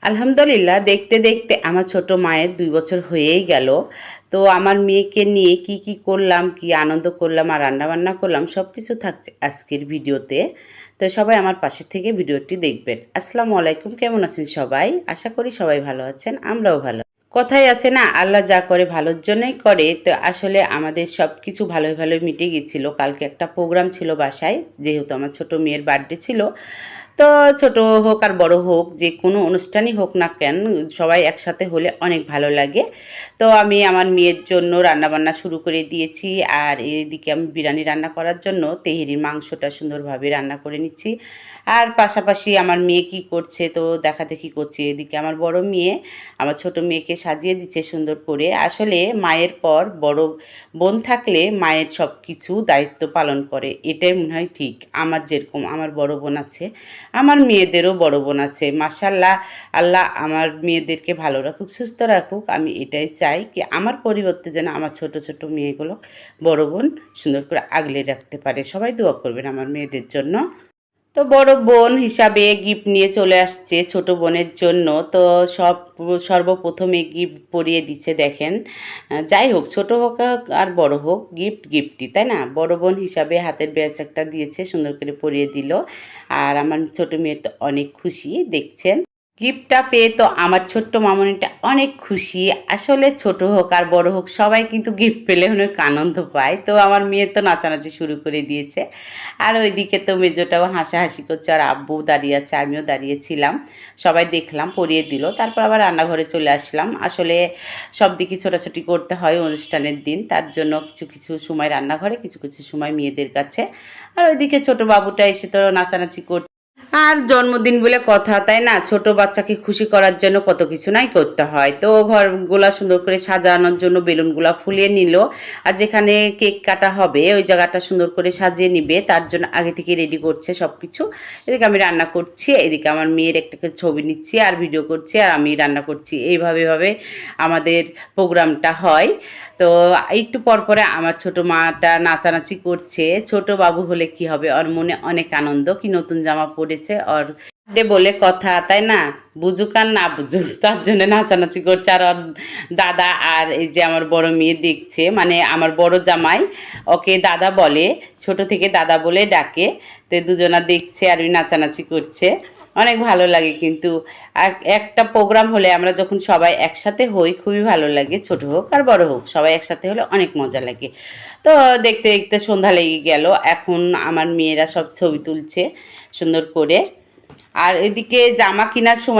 আলহামদুলিল্লাহ, দেখতে দেখতে আমার ছোট মায়ের ২ বছর হয়েই গেল। তো আমার মেয়েকে নিয়ে কি, কি করলাম, কি আনন্দ করলাম আর রান্নাবান্না করলাম সবকিছু থাকছে আজকের ভিডিওতে। তো সবাই আমার পাশে থেকে ভিডিওটি দেখবেন। আসসালামু আলাইকুম, কেমন আছেন সবাই? আশা করি সবাই ভালো আছেন, আমরাও ভালো। কথায় আছে না, আল্লাহ যা করে ভালোর জন্যই করে। তো আসলে আমাদের সবকিছু ভালোই, ভালোই মিটে গেছিল। কালকে একটা প্রোগ্রাম ছিল বাসায়, যেহেতু আমার ছোট মেয়ের বার্থডে ছিল। তো ছোট হোক আর বড় হোক, যে কোনো অনুষ্ঠানই হোক না কেন, সবাই একসাথে হলে অনেক ভালো লাগে। তো আমি আমার মেয়ের জন্য রান্নাবান্না শুরু করে দিয়েছি। আর এদিকে আমি বিরিয়ানি রান্না করার জন্য তেহেরির মাংসটা সুন্দরভাবে রান্না করে নিচ্ছি। আর পাশাপাশি আমার মেয়ে কি করছে তো দেখাদেখি করছি। এদিকে আমার বড় মেয়ে আমার ছোট মেয়েকে সাজিয়ে দিচ্ছে সুন্দর করে। আসলে মায়ের পর বড় বোন থাকলে মায়ের সব কিছু দায়িত্ব পালন করে, এটাই মনে হয় ঠিক। আমার যেরকম আমার বড় বোন আছে, আমার মেয়েদেরও বড় বোন আছে। মাশাআল্লাহ, আল্লাহ আমার মেয়েদেরকে ভালো রাখুক, সুস্থ রাখুক। আমি এটাই চাই কি আমার পরিবর্তে যেন আমার ছোট ছোট মেয়েগুলো বড় বোন সুন্দর করে আগলে রাখতে পারে। সবাই দোয়া করবেন আমার মেয়েদের জন্য। তো বড় বোন হিসাবে গিফট নিয়ে চলে আসছে ছোট বোনের জন্য। তো সব সর্বপ্রথমে গিফট পরিয়ে দিচ্ছে দেখেন। যাই হোক, ছোট হোক আর বড় হোক, গিফট গিফটই, তাই না? বড় বোন হিসাবে হাতের ব্যাচ একটা দিয়েছে, সুন্দর করে পরিয়ে দিল। আর আমার ছোট মেয়ে তো অনেক খুশি, দেখছেন। গিফটটা পেয়ে তো আমার ছোট্ট মামুনিটা অনেক খুশি। আসলে ছোট হোক আর বড় হোক, সবাই কিন্তু গিফট পেলে অনেক আনন্দ পায়। তো আমার মেয়ে তো নাচানাচি শুরু করে দিয়েছে। আর ওইদিকে তো মেজোটাও হাসাহাসি করছে, আর আব্বু দাঁড়িয়ে আছে, আমিও দাঁড়িয়েছিলাম। সবাই দেখলাম, পরিয়ে দিল। তারপর আবার রান্নাঘরে চলে আসলাম। আসলে সব দিকে ছোটাছুটি করতে হয় অনুষ্ঠানের দিন, তার জন্য কিছু কিছু সময় রান্নাঘরে, কিছু কিছু সময় মেয়েদের কাছে। আর ওইদিকে ছোট বাবুটা এসে তো নাচানাচি করছে। আর জন্মদিন বলে কথা, তাই না? ছোট বাচ্চাকে খুশি করার জন্য কত কিছু নাই করতে হয়। তো ঘরগুলা সুন্দর করে সাজানোর জন্য বেলুনগুলা ফুলিয়ে নিল। আর যেখানে কেক কাটা হবে ওই জায়গাটা সুন্দর করে সাজিয়ে নিবে, তার জন্য আগে থেকে রেডি করছে সব কিছু। এদিকে আমি রান্না করছি, এদিকে আমার মেয়ের একটা ছবি নিচ্ছি আর ভিডিও করছি, আর আমি রান্না করছি। এইভাবে ভাবে আমাদের প্রোগ্রামটা হয়। তো একটু পর পরে আমার ছোট মাটা নাচানাচি করছে। ছোট বাবু হলে কি হবে, ওর মনে অনেক আনন্দ, কি নতুন জামা পরেছে ওর বার্থডে বলে কথা, তাই না? বুঝুক আর না বুঝুক, তার জন্য নাচানাচি করছে। আর ওর দাদা আর এই যে আমার বড় মেয়ে দেখছে, মানে আমার বড় জামাই ওকে দাদা বলে, ছোট থেকে দাদা বলে ডাকে। তো দুজনা দেখছে আর ওই নাচানাচি করছে। অনেক ভালো লাগে কিন্তু। আর একটা প্রোগ্রাম হলে আমরা যখন সবাই একসাথে হই খুবই ভালো লাগে, ছোট হোক আর বড় হোক, সবাই একসাথে হলে অনেক মজা লাগে। তো দেখতে দেখতে সন্ধ্যা লেগে গেল। এখন আমার মেয়েরা সব ছবি তুলছে সুন্দর করে। আর এদিকে জামা কেনার সময়